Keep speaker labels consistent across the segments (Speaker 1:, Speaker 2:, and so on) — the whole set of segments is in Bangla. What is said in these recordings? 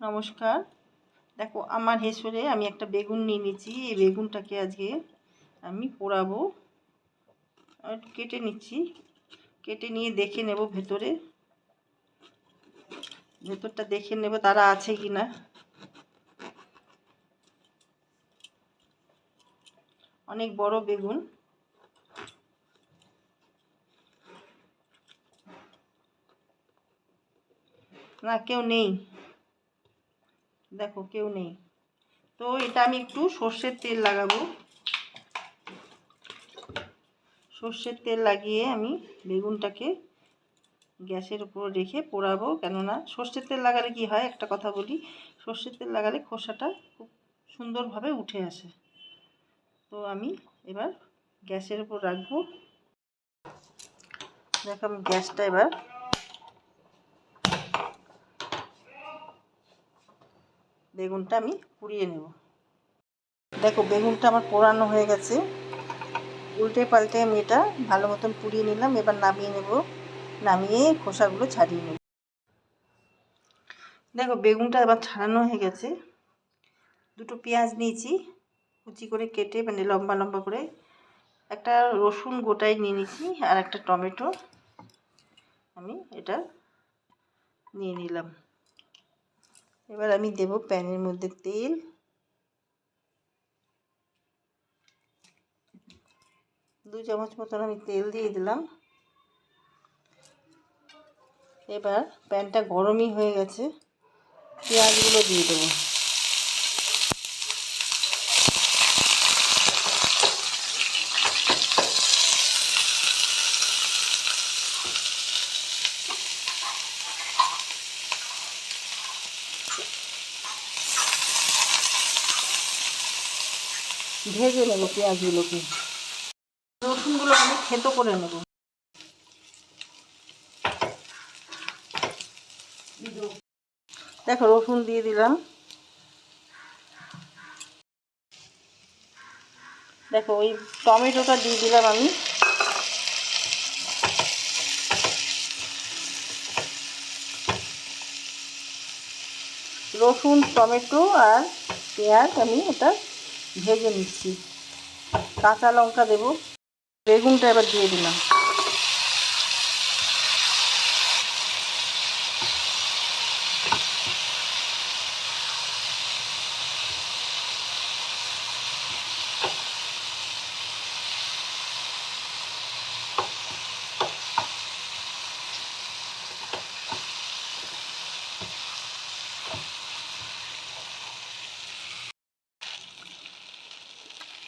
Speaker 1: নমস্কার। দেখো আমার হেসরে আমি একটা বেগুন নিয়ে নিয়েছি। এই বেগুনটাকে আজকে আমি পোড়াবো। কেটে নিচ্ছি, কেটে নিয়ে দেখে নেব ভেতরটা দেখে নেব তারা আছে কি না। অনেক বড় বেগুন। না, কেউ নেই, দেখো কেউ নেই। তো এটা আমি একটু সর্ষের তেল লাগাবো। সর্ষের তেল লাগিয়ে আমি বেগুনটাকে গ্যাসের উপর রেখে পোড়াবো। কেননা সর্ষের তেল লাগালে কি হয়, একটা কথা বলি, সর্ষের তেল লাগালে খোসাটা খুব সুন্দরভাবে উঠে আসে। তো আমি এবার গ্যাসের উপর রাখবো। দেখো আমি গ্যাসটা এবার বেগুনটা আমি পুড়িয়ে নেব। দেখো বেগুনটা আমার পোড়ানো হয়ে গেছে। উল্টে পাল্টে আমি এটা ভালো মতন পুড়িয়ে নিলাম। এবার নামিয়ে নেব, নামিয়ে খোসাগুলো ছাড়িয়ে নেব। দেখো বেগুনটা এবার ছাড়ানো হয়ে গেছে। দুটো পেঁয়াজ নিয়েছি কুচি করে কেটে, মানে লম্বা লম্বা করে। একটা রসুন গোটাই নিয়ে নিয়েছি, আর একটা টমেটো আমি এটা নিয়ে নিলাম। এবার আমি দেব প্যানের মধ্যে তেল। দু চামচ মতন আমি তেল দিয়ে দিলাম। এবার প্যানটা গরমই হয়ে গেছে, পেঁয়াজগুলো দিয়ে দেবো। ভেজে নেব পেঁয়াজগুলোকে। রসুনগুলো আমি থেতো করে নেব। দেখো রসুন দিয়ে দিলাম। দেখো ওই টমেটোটা দিয়ে দিলাম আমি। রসুন, টমেটো আর পেঁয়াজ আমি এটা ভেজে নিচ্ছি। কাঁচা লঙ্কা দেব। বেগুনটা এবার দিয়ে দিলাম।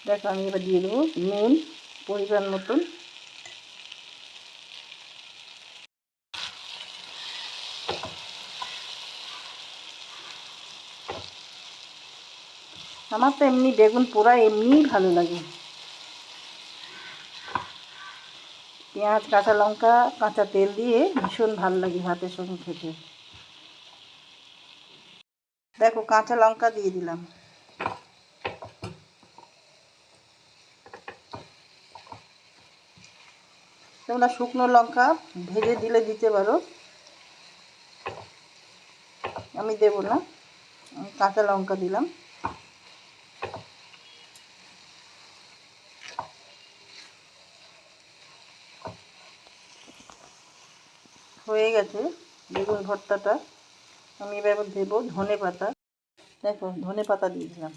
Speaker 1: দেখো আমি এবার দিয়ে দেবো নুন পরিমাণ মতন। আমার তো এমনি বেগুন পোড়া এমনিই ভালো লাগে। পেঁয়াজ, কাঁচা লঙ্কা, কাঁচা তেল দিয়ে ভীষণ ভালো লাগে ভাতের সঙ্গে খেতে। দেখো কাঁচা লঙ্কা দিয়ে দিলাম। তোমরা শুকনো লঙ্কা ভেজে দিলে দিতে পারো, আমি দেব না, আমি কাঁচা লঙ্কা দিলাম। হয়ে গেছে বেগুন ভর্তাটা। আমি এবার দেবো ধনে পাতা। দেখো ধনে পাতা দিয়ে দিলাম।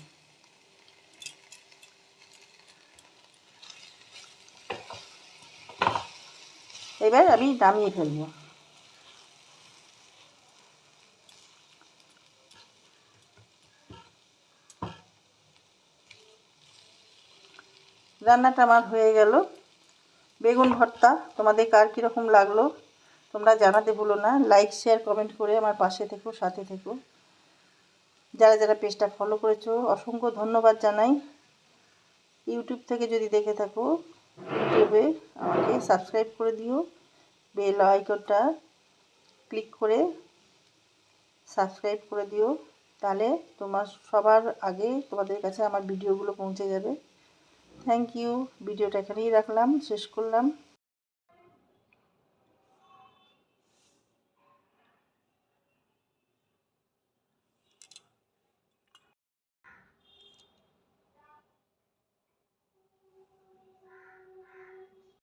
Speaker 1: এবার আমি নামিয়ে ফেলবো। রান্নাটা আমার হয়ে গেল। বেগুন ভর্তা তোমাদের কার কীরকম লাগলো তোমরা জানাতে ভুলো না। লাইক, শেয়ার, কমেন্ট করে আমার পাশে থেকো, সাথে থেকো। যারা যারা পেজটা ফলো করেছো অসংখ্য ধন্যবাদ জানাই। ইউটিউব থেকে যদি দেখে থাকো, ইউটিউবে আমাকে সাবস্ক্রাইব করে দিও। বেল আইকনটা ক্লিক করে সাবস্ক্রাইব করে দিও, তাহলে তোমার সবার আগে তোমাদের কাছে আমার ভিডিওগুলো পৌঁছে যাবে। Thank you. ভিডিওটা এখানেই রাখলাম, শেষ করলাম।